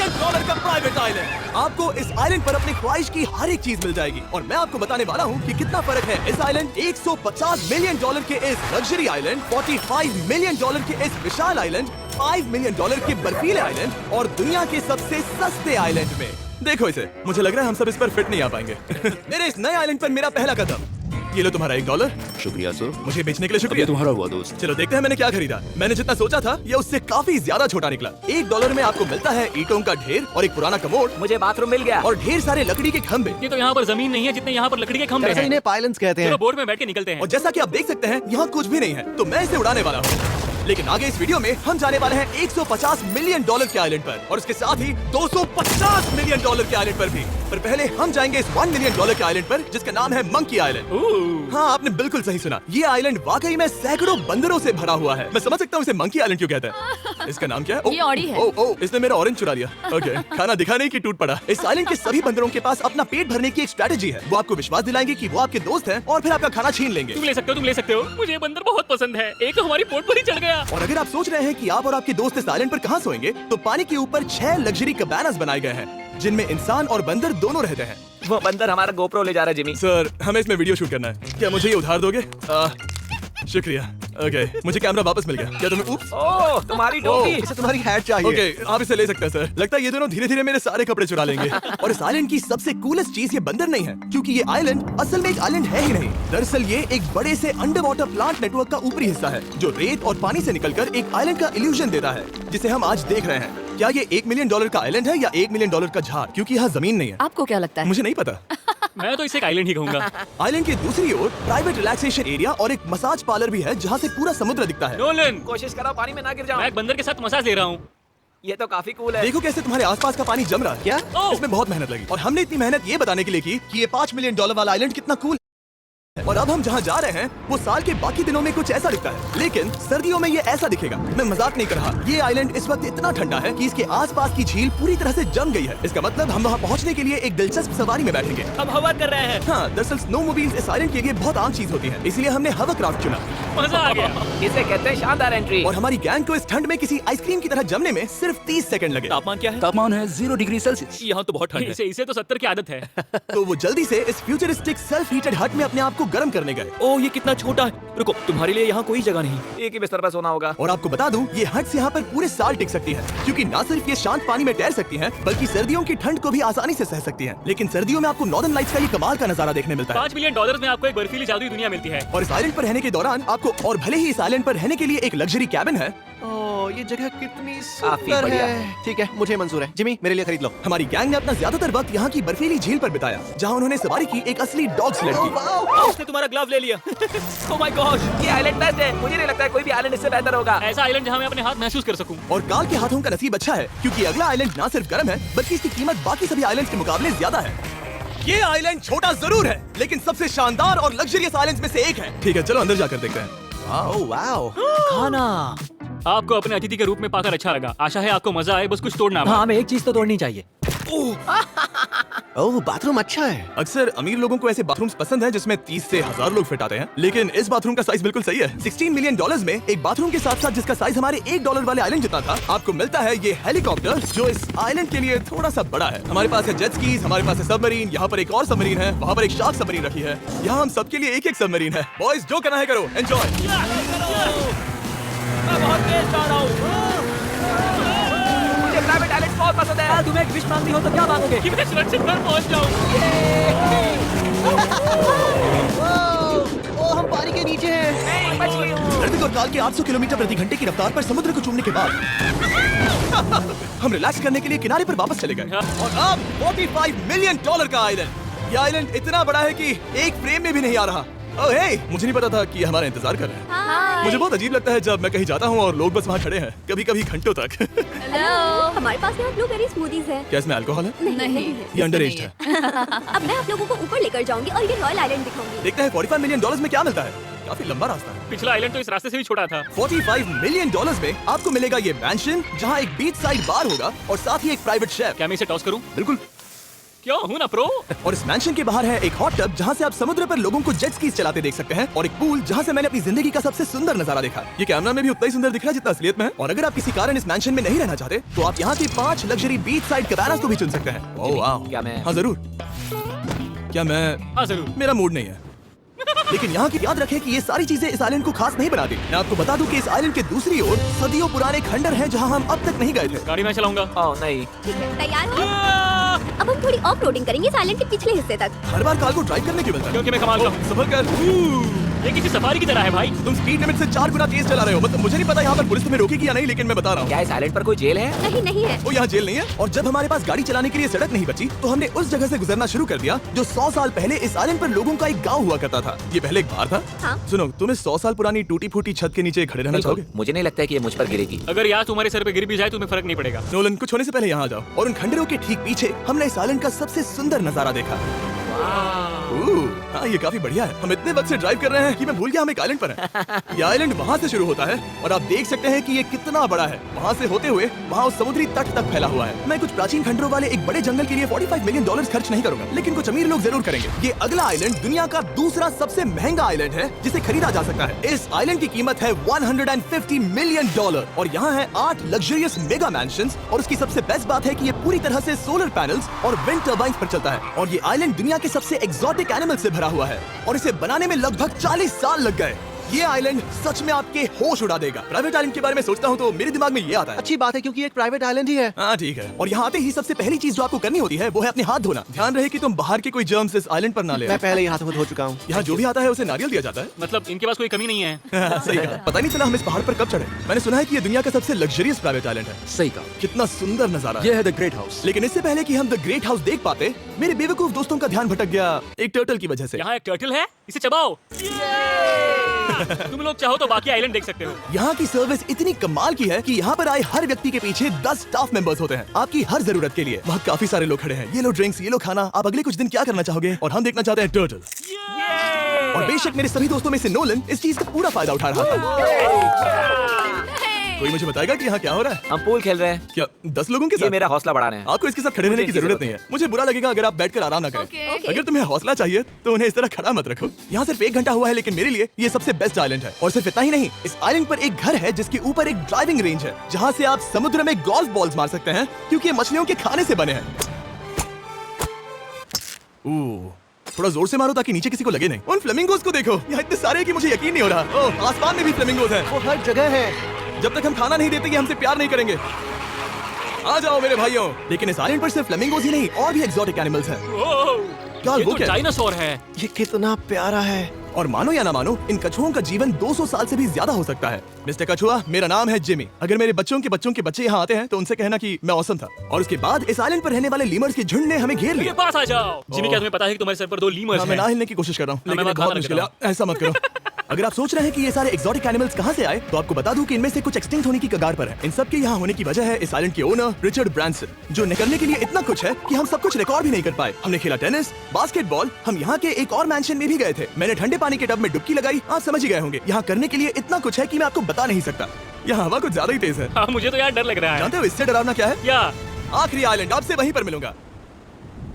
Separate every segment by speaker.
Speaker 1: Million dollar का private island. आपको इस आइलैंड पर अपनी ख्वाहिश की हर एक चीज मिल जाएगी और मैं आपको बताने वाला हूँ कि कितना फर्क है इस आइलैंड 150 मिलियन डॉलर के इस लग्जरी आइलैंड, 45 मिलियन डॉलर के इस विशाल आइलैंड, 5 मिलियन डॉलर के बर्फीले आइलैंड और दुनिया के सबसे सस्ते आइलैंड में। देखो इसे, मुझे लग रहा है हम सब इस पर फिट नहीं आ पाएंगे। मेरे इस नए आइलैंड पर मेरा पहला कदम। ये लो तुम्हारा $1।
Speaker 2: शुक्रिया सर।
Speaker 1: मुझे बेचने के लिए शुक्रिया।
Speaker 2: तुम्हारा हुआ दोस्त।
Speaker 1: चलो देखते हैं मैंने क्या खरीदा। मैंने जितना सोचा था ये उससे काफी ज्यादा छोटा निकला। $1 में आपको मिलता है ईंटों का ढेर और एक पुराना कमोड।
Speaker 3: मुझे बाथरूम मिल गया
Speaker 1: और ढेर सारे लकड़ी के खंभे।
Speaker 4: ये तो यहाँ पर जमीन नहीं है जितने यहाँ पर लकड़ी के खंभे हैं।
Speaker 5: इन्हें पाइलन्स कहते हैं।
Speaker 4: चलो बोर्ड में बैठ के निकलते हैं।
Speaker 1: और जैसा कि आप देख सकते हैं यहाँ कुछ भी नहीं है, तो मैं इसे उड़ाने वाला हूँ। लेकिन आगे इस वीडियो में हम जाने वाले हैं 150 मिलियन डॉलर के आइलैंड पर और उसके साथ ही 250 मिलियन डॉलर के आइलैंड पर भी। पर पहले हम जाएंगे इस 1 मिलियन डॉलर के आइलैंड पर जिसका नाम है मंकी आइलैंड। हाँ, आपने बिल्कुल सही सुना। ये आइलैंड वाकई में सैकड़ों बंदरों से भरा हुआ है। मैं समझ सकता हूँ इसे मंकी आइलैंड क्यों कहते हैं। इसका नाम क्या है?
Speaker 6: ये ऑडी है।
Speaker 1: ओ, इसने मेरा ऑरेंज चुरा लिया। ओके, खाना दिखा नहीं कि टूट पड़ा। इस आइलैंड के सभी बंदरों के पास अपना पेट भरने की एक स्ट्रेटेजी है। वो आपको विश्वास दिलाएंगे कि वो आपके दोस्त हैं और फिर आपका खाना छीन लेंगे।
Speaker 4: तुम ले सकते हो। मुझे ये बंदर बहुत पसंद है। एक तो हमारी पोर्ट पर ही चढ़ गया।
Speaker 1: और अगर आप सोच रहे हैं कि आप और आपके दोस्त इस आइलैंड पर कहाँ सोएंगे, तो पानी के ऊपर 6 लग्जरी कबानास बनाए गए हैं जिनमें इंसान और बंदर दोनों रहते हैं।
Speaker 3: वो बंदर हमारा गोप्रो ले जा रहा है जिमी।
Speaker 1: सर, हमें इसमें वीडियो शूट करना है। क्या मुझे ये उधार दोगे? शुक्रिया। ओके, मुझे कैमरा वापस मिल गया। क्या तुम्हें उप्स?
Speaker 3: ओह, तुम्हारी टोपी।
Speaker 5: इसे तुम्हारी हैट चाहिए।
Speaker 1: ओके, आप इसे ले सकते हैं सर। लगता है ये दोनों धीरे धीरे मेरे सारे कपड़े चुरा लेंगे। और इस आइलैंड की सबसे कूलेस्ट चीज ये बंदर नहीं है, क्योंकि ये आइलैंड असल में एक आइलैंड है ही नहीं। दरअसल ये एक बड़े से अंडर वाटर प्लांट नेटवर्क का ऊपरी हिस्सा है जो रेत और पानी से निकलकर एक आइलैंड का इल्यूजन देता है जिसे हम आज देख रहे हैं। क्या ये $1 मिलियन का आइलैंड है या $1 मिलियन का झाड़? क्योंकि यहाँ जमीन नहीं है।
Speaker 6: आपको क्या लगता है?
Speaker 1: मुझे नहीं पता।
Speaker 4: मैं तो इसे एक आइलैंड ही कहूंगा।
Speaker 1: आइलैंड की दूसरी ओर प्राइवेट रिलैक्सेशन एरिया और एक मसाज पार्लर भी है जहाँ से पूरा समुद्र दिखता है।
Speaker 4: नोलन,
Speaker 3: कोशिश करो पानी में ना गिर जाओ।
Speaker 4: मैं एक बंदर के साथ मसाज ले रहा हूँ।
Speaker 3: ये तो काफी कूल है।
Speaker 1: देखो कैसे तुम्हारे आसपास का पानी जम रहा है।
Speaker 5: क्या?
Speaker 1: इसमें बहुत मेहनत लगी और हमने इतनी मेहनत ये बताने के लिए की कि ये $5 मिलियन वाला आइलैंड कितना कूल है। और अब हम जहाँ जा रहे हैं वो साल के बाकी दिनों में कुछ ऐसा दिखता है, लेकिन सर्दियों में ये ऐसा दिखेगा। मैं मजाक नहीं कर रहा। ये आइलैंड इस वक्त इतना ठंडा है कि इसके आसपास की झील पूरी तरह से जम गई है। इसका मतलब हम वहाँ पहुँचने के लिए एक दिलचस्प सवारी में बैठेंगे।
Speaker 3: हम हवा कर रहे हैं।
Speaker 1: हाँ, दरअसल स्नोमोबाइल्स इस आइलैंड के लिए बहुत आम चीज होती है, इसलिए हमने हवरक्राफ्ट चुना।
Speaker 4: मजा आ गया।
Speaker 3: इसे कहते हैं शानदार एंट्री।
Speaker 1: और हमारी गैंग को इस ठंड में किसी आइसक्रीम की तरह जमने में सिर्फ 30 सेकंड लगे।
Speaker 4: तापमान क्या है?
Speaker 2: तापमान है 0 डिग्री सेल्सियस।
Speaker 4: यहाँ तो बहुत ठंड है। इसे तो 70 की आदत है।
Speaker 1: तो वो जल्दी से इस फ्यूचरिस्टिक सेल्फ हीटेड हट में अपने आप को गर्म करने गए।
Speaker 3: ओह, ये कितना छोटा है। रुको, तुम्हारे लिए यहाँ कोई जगह नहीं। एक ही बिस्तर पर सोना होगा।
Speaker 1: और आपको बता दूं, ये हट यहाँ पर पूरे साल टिक सकती है, क्योंकि न सिर्फ ये शांत पानी में तैर सकती हैं, बल्कि सर्दियों की ठंड को भी आसानी से सह सकती हैं। लेकिन सर्दियों में आपको नॉर्दर्न लाइट्स का ये कमाल का नजारा देखने मिलता है।
Speaker 4: $5 मिलियन में आपको एक बर्फीली जादुई दुनिया मिलती है।
Speaker 1: और इस आइलैंड पर रहने के दौरान आपको, और भले ही इस आइलैंड पर रहने के लिए एक लग्जरी कैबिन है।
Speaker 5: ओह, ये जगह कितनी
Speaker 3: काफी
Speaker 5: सुंदर
Speaker 3: बढ़िया
Speaker 5: है। ठीक है, मुझे मंजूर है। जिमी, मेरे लिए खरीद लो।
Speaker 1: हमारी गैंग ने अपना ज्यादातर वक्त यहाँ की बर्फीली झील पर बिताया, जहाँ उन्होंने सवारी की एक असली डॉग स्लेड की।
Speaker 3: उसने तुम्हारा ग्लव ले लिया। ओह माय गॉड, ये आइलैंड बेस्ट है। मुझे नहीं लगता है कोई भी आइलैंड इससे बेहतर होगा।
Speaker 4: ऐसा आइलैंड जहाँ मैं अपने हाथ महसूस कर सकूं।
Speaker 1: और काल के हाथों का नसीब अच्छा है, क्योंकि अगला आइलैंड न सिर्फ गर्म है, बल्कि इसकी कीमत बाकी सभी आइलैंड्स के मुकाबले ज्यादा है। ये आइलैंड छोटा जरूर है, लेकिन सबसे शानदार और लग्जरियस आइलैंड्स में से एक है। ठीक है, चलो अंदर जाकर देखते हैं।
Speaker 5: ओह वाओ,
Speaker 3: खाना।
Speaker 4: आपको अपने अतिथि के रूप में पाकर अच्छा लगा। आशा है आपको मजा आए, बस कुछ तोड़ना।
Speaker 3: हाँ, हमें एक चीज तो तोड़नी चाहिए।
Speaker 5: ओह, बाथरूम अच्छा है।
Speaker 1: अक्सर अमीर लोगों को ऐसे बाथरूम्स पसंद हैं जिसमें 30 से 1000 लोग फिट आते हैं, लेकिन इस बाथरूम का साइज बिल्कुल सही है। $16 मिलियन में एक बाथरूम के साथ साथ जिसका साइज हमारे $1 वाले आइलैंड जितना था, आपको मिलता है ये हेलीकॉप्टर, जो इस आइलैंड के लिए थोड़ा सा बड़ा है। हमारे पास है जेट स्कीज, हमारे पास है सबमरीन, यहाँ पर एक और सबमरीन है, वहाँ पर एक शार्क सबमरीन रखी है। यहाँ हम सबके लिए एक एक सबमरीन है। बॉयज, जो करना है करो, एंजॉय।
Speaker 3: मैं बहुत तेज जा रहा हूँ। मुझे प्राइवेट आइलैंड बहुत पसंद है। तुम्हें एक विश मांगनी हो तो क्या मांगोगे?
Speaker 4: कि मैं सुरक्षित घर पहुंच जाऊं।
Speaker 5: ओह, हम पानी के नीचे हैं।
Speaker 3: नहीं, बच गई हूँ।
Speaker 1: धरती और काल के 800 किलोमीटर प्रति घंटे की रफ्तार पर समुद्र को चूमने के बाद हम रिलैक्स करने के लिए किनारे पर वापस चले गए। और अब $45 मिलियन का आइलैंड। ये आइलैंड इतना बड़ा है कि एक फ्रेम में भी नहीं आ रहा। ओह हे, मुझे नहीं पता था कि ये हमारा इंतजार कर रहे हैं।
Speaker 6: हाय।
Speaker 1: मुझे बहुत अजीब लगता है जब मैं कहीं जाता हूँ और लोग बस वहाँ खड़े हैं, कभी कभी घंटों तक।
Speaker 6: हेलो।
Speaker 7: हमारे पास यहाँ ब्लूबेरी स्मूदीज है।
Speaker 1: क्या इसमें अल्कोहल है?
Speaker 6: नहीं,
Speaker 1: ये अंडरएज है।
Speaker 7: अब मैं आप लोगों को ऊपर लेकर जाऊंगी और ये रॉयल आइलैंड दिखाऊंगी।
Speaker 1: देखते हैं $45 मिलियन में क्या मिलता है। काफी लंबा रास्ता है।
Speaker 4: पिछला आइलैंड तो इस रास्ते से भी छोटा था।
Speaker 1: $45 मिलियन में आपको मिलेगा ये मैंशन, जहाँ एक बीच साइड बार होगा और साथ ही एक प्राइवेट शेफ।
Speaker 4: क्या मैं इसे टॉस करूं?
Speaker 1: बिल्कुल।
Speaker 4: क्यों हूँ ना प्रो।
Speaker 1: और इस मैंशन के बाहर है एक हॉट टब जहाँ से आप समुद्र पर लोगों को जेट स्कीज चलाते देख सकते हैं, और एक पूल जहाँ से मैंने अपनी जिंदगी का सबसे सुंदर नजारा देखा। ये कैमरा में भी उतना ही सुंदर दिख रहा है जितना असलियत में है। और अगर आप किसी कारण इस मैंशन में नहीं रहना चाहते तो आप यहाँ की 5 लग्जरी बीच साइड कैबानास को भी चुन सकते हैं। ओह वाह।
Speaker 3: क्या मैं-
Speaker 1: हाँ जरूर। क्या मैं?
Speaker 4: हाँ जरूर।
Speaker 1: मेरा मूड नहीं है। लेकिन यहाँ की याद रखें कि ये सारी चीजें इस आइलैंड को खास नहीं बनाती। मैं आपको बता दूं कि इस आइलैंड के दूसरी ओर सदियों पुराने खंडर हैं जहाँ हम अब तक नहीं गए थे।
Speaker 4: गाड़ी मैं चलाऊंगा।
Speaker 3: ओह नहीं।
Speaker 7: ठीक है, तैयार हो? अब हम थोड़ी ऑफ रोडिंग करेंगे इस आइलैंड के पिछले हिस्से तक।
Speaker 1: हर बार कार को ड्राइव करने क्यों मिलता है?
Speaker 4: क्योंकि मैं कमाल का हूँ।
Speaker 1: सफर कर।
Speaker 4: ये किसी सफारी की तरह है भाई।
Speaker 1: तुम स्पीड लिमिट से 4 गुना तेज चला रहे हो। मतलब मुझे नहीं पता यहाँ पर पुलिस तुम्हें रोकेगी या नहीं, लेकिन मैं बता रहा हूँ।
Speaker 3: क्या इस आइलैंड पर कोई जेल है?
Speaker 7: नहीं नहीं है।
Speaker 1: वो यहाँ जेल नहीं है। और जब हमारे पास गाड़ी चलाने के लिए सड़क नहीं बची तो हमने उस जगह से गुजरना शुरू कर दिया जो 100 साल पहले इस आइलैंड पर लोगों का एक गांव हुआ करता था। ये पहले एक बार था।
Speaker 7: हाँ।
Speaker 1: सुनो, तुम इस 100 साल पुरानी टूटी फूटी छत के नीचे खड़े रहना चाहोगे?
Speaker 3: मुझे नहीं लगता है कि ये मुझ पर गिरेगी।
Speaker 4: अगर यार तुम्हारे सर पे गिर भी जाए तुम्हें फर्क नहीं पड़ेगा।
Speaker 1: नोलन, कुछ होने से पहले यहाँ आ जाओ। और उन खंडरों के ठीक पीछे हमने इस आइलैंड का सबसे सुंदर नजारा देखा। हाँ, ये काफी बढ़िया है। हम इतने वक्त से ड्राइव कर रहे हैं कि मैं भूल गया हम एक आइलैंड पर हैं। ये आइलैंड वहाँ से शुरू होता है और आप देख सकते हैं कि ये कितना बड़ा है। वहाँ से होते हुए वहाँ उस समुद्री तट तक फैला हुआ है। मैं कुछ प्राचीन खंडरों वाले एक बड़े जंगल के लिए $45 मिलियन खर्च नहीं करूंगा, लेकिन कुछ अमीर लोग जरूर करेंगे। ये अगला आइलैंड दुनिया का दूसरा सबसे महंगा आइलैंड है जिसे खरीदा जा सकता है। इस आइलैंड की कीमत है $150 मिलियन और यहाँ है 8 लग्जरियस मेगा मैंशंस। और उसकी सबसे बेस्ट बात है कि ये पूरी तरह से सोलर पैनल्स और विंड टर्बाइन्स पर चलता है। और ये आइलैंड दुनिया के सबसे एक्सोटिक एनिमल से भरा हुआ है और इसे बनाने में लगभग 40 साल लग गए। ये आइलैंड सच में आपके होश उड़ा देगा। प्राइवेट आइलैंड के बारे में सोचता हूँ तो मेरे दिमाग में ये आता है।
Speaker 5: अच्छी बात है क्योंकि एक प्राइवेट आइलैंड ही है।
Speaker 1: हाँ ठीक है। और यहाँ आते ही सबसे पहली चीज जो आपको करनी होती है वो है अपने हाथ धोना। ध्यान रहे कि तुम बाहर के कोई जर्म्स इस आइलैंड पर ना ले।
Speaker 5: मैं पहले ही हाथों में धो चुका हूँ।
Speaker 1: यहाँ जो भी आता है उसे नारियल दिया जाता है।
Speaker 4: मतलब इनके पास कोई कमी नहीं है।
Speaker 1: सही कहा। पता नहीं चला हम इस पहाड़ पर कब चढ़े। मैंने सुना है कि ये दुनिया का सबसे लग्जरियस प्राइवेट आइलैंड है।
Speaker 2: सही कहा।
Speaker 1: कितना सुंदर नजारा है।
Speaker 2: ये है द ग्रेट हाउस।
Speaker 1: लेकिन इससे पहले कि हम द ग्रेट हाउस देख पाते, मेरे बेवकूफ दोस्तों का ध्यान भटक गया एक टर्टल की वजह से।
Speaker 4: यहाँ एक टर्टल है, इसे चबाओ। तुम लोग चाहो तो बाकी आइलैंड देख सकते हो।
Speaker 1: यहाँ की सर्विस इतनी कमाल की है कि यहाँ पर आए हर व्यक्ति के पीछे 10 स्टाफ मेंबर्स होते हैं आपकी हर जरूरत के लिए। वहाँ काफी सारे लोग खड़े हैं। ये लो ड्रिंक्स, ये लो खाना। आप अगले कुछ दिन क्या करना चाहोगे? और हम देखना चाहते हैं टर्टल। और बेशक मेरे सभी दोस्तों में से नोलन इस चीज का पूरा फायदा उठा रहा था। कोई मुझे बताएगा कि यहाँ क्या हो रहा है?
Speaker 3: हम पूल खेल रहे हैं।
Speaker 1: क्या 10 लोगों के
Speaker 3: ये
Speaker 1: साथ?
Speaker 3: मेरा हौसला बढ़ाना है।
Speaker 1: आपको इसके साथ खड़े रहने की जरूरत नहीं है। मुझे बुरा लगेगा अगर आप बैठकर आराम ना करें। अगर तुम्हें हौसला चाहिए तो उन्हें इस तरह खड़ा मत रखो। यहाँ सिर्फ 1 घंटा हुआ है लेकिन मेरे लिए ये सबसे बेस्ट आइलैंड है। और सिर्फ इतना ही नहीं, इस आइलैंड पर एक घर है जिसके ऊपर एक ड्राइविंग रेंज है जहाँ से आप समुद्र में गोल्फ बॉल्स मार सकते हैं क्योंकि ये मछलियों के खाने से बने हैं। थोड़ा जोर से मारो ताकि नीचे किसी को लगे नहीं। उन फ्लेमिंगोज को देखो, यहाँ इतने सारे हैं कि मुझे यकीन नहीं हो रहा। ओह, आसमान में भी फ्लेमिंगोज हैं।
Speaker 5: वो हर जगह है।
Speaker 1: जब तक हम खाना नहीं देते कि हमसे प्यार नहीं करेंगे। आ जाओ मेरे भाइयों। लेकिन इस आइलैंड पर सिर्फ फ्लेमिंगोज ही नहीं और भी एक्सोटिक एनिमल्स हैं। क्या
Speaker 4: ये
Speaker 1: वो
Speaker 4: तो
Speaker 1: क्या?
Speaker 4: डायनासोर है।
Speaker 5: ये कितना प्यारा है।
Speaker 1: और मानो या ना मानो, इन कछुओं का जीवन 200 साल से भी ज्यादा हो सकता है। मिस्टर कछुआ, मेरा नाम है जिमी। अगर मेरे बच्चों के बच्चे यहाँ आते हैं तो उनसे कहना कि मैं औसम था। और उसके बाद इस आइलैंड पर रहने वाले लीमर्स के झुंड ने हमें घेर
Speaker 4: मेरे
Speaker 1: लिया।
Speaker 4: पास आ जाओ। जिमी, क्या तुम्हें पता है कि तुम्हारे सर पर 2 लीमर्स
Speaker 1: हाँ, मैं
Speaker 4: हैं?
Speaker 1: ना हिलने की कोशिश कर रहा हूँ
Speaker 4: हाँ,
Speaker 1: लेकिन
Speaker 4: मैं
Speaker 1: ये बहुत
Speaker 4: खाना
Speaker 1: मुश्किल है।
Speaker 4: रख
Speaker 1: ऐसा मत करो। अगर आप सोच रहे हैं कि ये सारे एक्सोटिक एनिमल्स कहाँ से आए तो आपको बता दूं कि इनमें से कुछ एक्सटिंक्ट होने की कगार पर है। इन सब के यहाँ होने की वजह है इस आइलैंड के ओनर रिचर्ड ब्रांसन, जो करने के लिए इतना कुछ है कि हम सब कुछ रिकॉर्ड भी नहीं कर पाए। हमने खेला टेनिस, बास्केटबॉल, हम यहाँ के एक और मैंशन में भी गए थे। मैंने ठंडे पानी के टब में डुबकी लगाई। आप समझ ही गए होंगे। यहाँ करने के लिए इतना कुछ है कि मैं आपको बता नहीं सकता। यहाँ हवा कुछ ज्यादा ही तेज है।
Speaker 4: हाँ, मुझे तो यार डर लग रहा है।
Speaker 1: जानते हो इससे डरावना क्या है?
Speaker 4: क्या?
Speaker 1: आखिरी आइलैंड, आपसे वहीं पर मिलूंगा।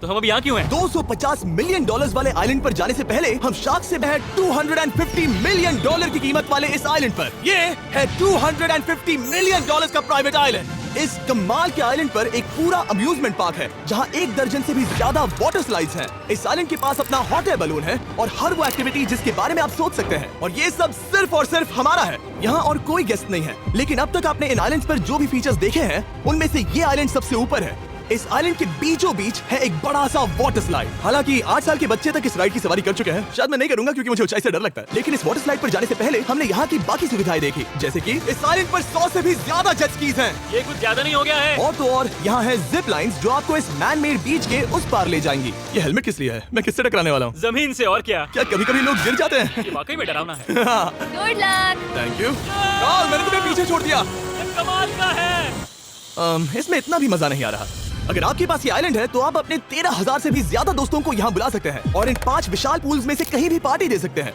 Speaker 4: तो हम अभी यहाँ क्यों हैं?
Speaker 1: $250 मिलियन वाले आइलैंड पर जाने से पहले हम शार्क से बहे $250 मिलियन की कीमत वाले इस आइलैंड पर। ये है $250 मिलियन का प्राइवेट आइलैंड। इस कमाल के आइलैंड पर एक पूरा अम्यूजमेंट पार्क है जहाँ 1 दर्जन से भी ज्यादा वाटर स्लाइड्स हैं। इस आइलैंड के पास अपना हॉट एयर बलून है और हर वो एक्टिविटी जिसके बारे में आप सोच सकते हैं। और ये सब सिर्फ और सिर्फ हमारा है। यहाँ और कोई गेस्ट नहीं है। लेकिन अब तक आपने इन आइलैंड्स पर जो भी फीचर्स देखे हैं उनमें से ये आइलैंड सबसे ऊपर है। इस आइलैंड के बीचों बीच है एक बड़ा सा वाटर स्लाइड। हालांकि 8 साल के बच्चे तक इस राइड की सवारी कर चुके हैं। शायद मैं नहीं करूंगा क्योंकि मुझे ऊंचाई से डर लगता है। लेकिन इस वाटर स्लाइड पर जाने से पहले हमने यहाँ की बाकी सुविधाएं देखी, जैसे कि इस आइलैंड पर 100 से भी ज्यादा जेट स्कीज हैं।
Speaker 4: ये कुछ ज्यादा नहीं हो गया है?
Speaker 1: और तो और यहाँ है जिप लाइन्स जो आपको इस मैन मेड बीच के उस पार ले जाएंगी। ये हेलमेट किस लिए है? मैं किससे टकराने वाला हूँ?
Speaker 4: जमीन से। और क्या?
Speaker 1: क्या कभी-कभी लोग गिर जाते हैं?
Speaker 4: ये वाकई में डरावना है।
Speaker 7: Good luck.
Speaker 1: Thank you. मैंने तुम्हें पीछे छोड़ दिया।
Speaker 4: ये कमाल का है।
Speaker 1: इसमें इतना भी मजा नहीं आ रहा। अगर आपके पास ये आइलैंड है तो आप अपने 13,000 से भी ज्यादा दोस्तों को यहाँ बुला सकते हैं और इन 5 विशाल पूल्स में से कहीं भी पार्टी दे सकते हैं।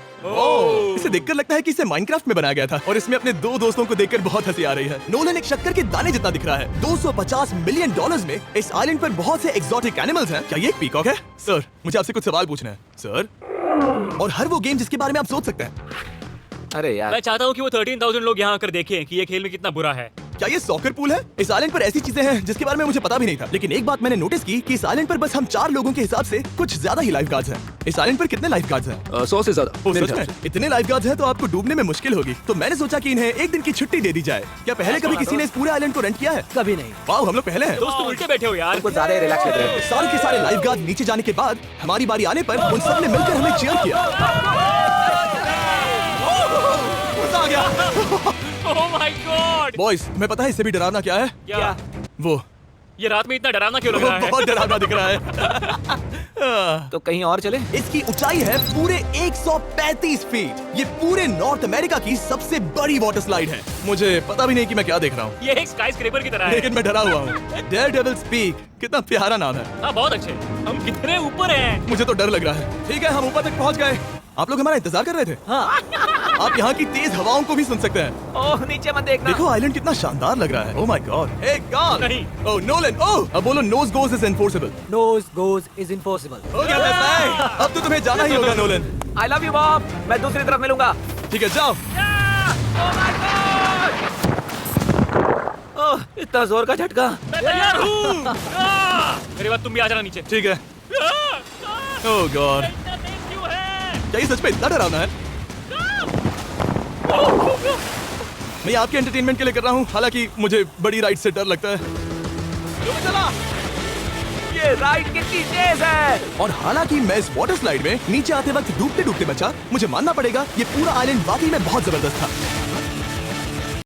Speaker 1: इसे देखकर लगता है कि इसे माइनक्राफ्ट में बनाया गया था और इसमें अपने 2 दोस्तों को देखकर बहुत हंसी आ रही है। नोलन एक शक्कर के दाने जितना दिख रहा है। $250 मिलियन में इस आइलैंड पर बहुत से एक्सोटिक एनिमल्स हैं। क्या ये एक पीकॉक है? सर, मुझे आपसे कुछ सवाल पूछना है सर। और हर वो गेम जिसके बारे में आप सोच सकते हैं।
Speaker 3: अरे यार,
Speaker 4: मैं चाहता हूँ कि वो 13,000 लोग यहाँ आकर देखें कि ये खेल में कितना बुरा है।
Speaker 1: क्या ये सॉकर पूल है? इस आइलैंड पर ऐसी चीजें हैं जिसके बारे में मुझे पता भी नहीं था, लेकिन एक बात मैंने नोटिस की कि इस आइलैंड पर बस हम 4 लोगों के हिसाब से कुछ ज्यादा ही लाइफ गार्ड्स हैं। इस आइलैंड पर कितने लाइफ गार्ड्स हैं?
Speaker 2: 100 से ज्यादा
Speaker 1: ओ,
Speaker 2: मेरे
Speaker 1: सच
Speaker 2: ख्याल
Speaker 1: में?
Speaker 2: से।
Speaker 1: इतने लाइफ गार्ड्स हैं तो आपको डूबने में मुश्किल होगी। तो मैंने सोचा कि इन्हें एक दिन की छुट्टी दे दी जाए। क्या पहले कभी किसी ने इस पूरे आइलैंड को रेंट किया है?
Speaker 3: कभी नहीं।
Speaker 1: वाह, हम लोग पहले हैं।
Speaker 4: दोस्त तुम उल्टे बैठे हो यार।
Speaker 3: कुछ ज्यादा ही रिलैक्स लग रहे हैं।
Speaker 1: सारे के सारे लाइफ गार्ड नीचे जाने के बाद हमारी बारी आने पर उन सब ने मिलकर हमें चीयर किया। मजा आ गया।
Speaker 4: ओह माय गॉड।
Speaker 1: बॉयज, मैं पता है इससे भी डरावना क्या है?
Speaker 4: क्या?
Speaker 1: वो
Speaker 4: ये रात में इतना डरावना क्यों लग रहा है?
Speaker 1: बहुत डरावना दिख रहा है।
Speaker 3: तो कहीं और चले?
Speaker 1: इसकी ऊंचाई है पूरे 135 फीट। ये पूरे नॉर्थ अमेरिका की सबसे बड़ी वाटर स्लाइड है। मुझे पता भी नहीं कि मैं क्या देख रहा हूँ,
Speaker 4: ये एक स्काई स्क्रैपर की तरह है।
Speaker 1: लेकिन मैं डरा हुआ हूँ। डेयरडेविल्स पीक, कितना प्यारा नाम है।
Speaker 4: हाँ, बहुत अच्छे। हम कितने ऊपर हैं।
Speaker 1: मुझे तो डर लग रहा है। ठीक है, हम ऊपर तक पहुँच गए। आप लोग हमारा इंतजार कर रहे थे?
Speaker 3: हाँ।
Speaker 1: आप यहाँ की तेज हवाओं को भी सुन सकते हैं।
Speaker 3: ओह, नीचे मत देखना।
Speaker 1: देखो आइलैंड कितना शानदार लग रहा है। Oh my God. Hey God.
Speaker 4: नहीं।
Speaker 1: ओह नोलन, ओह अब बोलो nose goes is enforceable.
Speaker 3: Nose goes is impossible.
Speaker 1: हो गया बेटा। अब तो तुम्हें जाना ही होगा Nolan.
Speaker 3: I love you, Bob. मैं दूसरी तरफ मिलूंगा।
Speaker 1: ठीक है, जाओ।
Speaker 3: ओह, इतना जोर का झटका।
Speaker 4: मैं तैयार हूँ। मेरे बाद तुम भी आ जाना नीचे।
Speaker 1: ठीक है। ओह गॉड,
Speaker 4: इतना तेज क्यों है?
Speaker 1: क्या ये सच में इतना डरावना है? मैं आपके एंटरटेनमेंट के लिए कर रहा हूँ, हालांकि मुझे बड़ी राइड से डर लगता है।
Speaker 3: चला। ये राइड कितनी तेज है।
Speaker 1: और हालांकि मैं इस वाटर स्लाइड में नीचे आते वक्त डूबते डूबते बचा, मुझे मानना पड़ेगा ये पूरा आइलैंड वाकई में बहुत जबरदस्त था।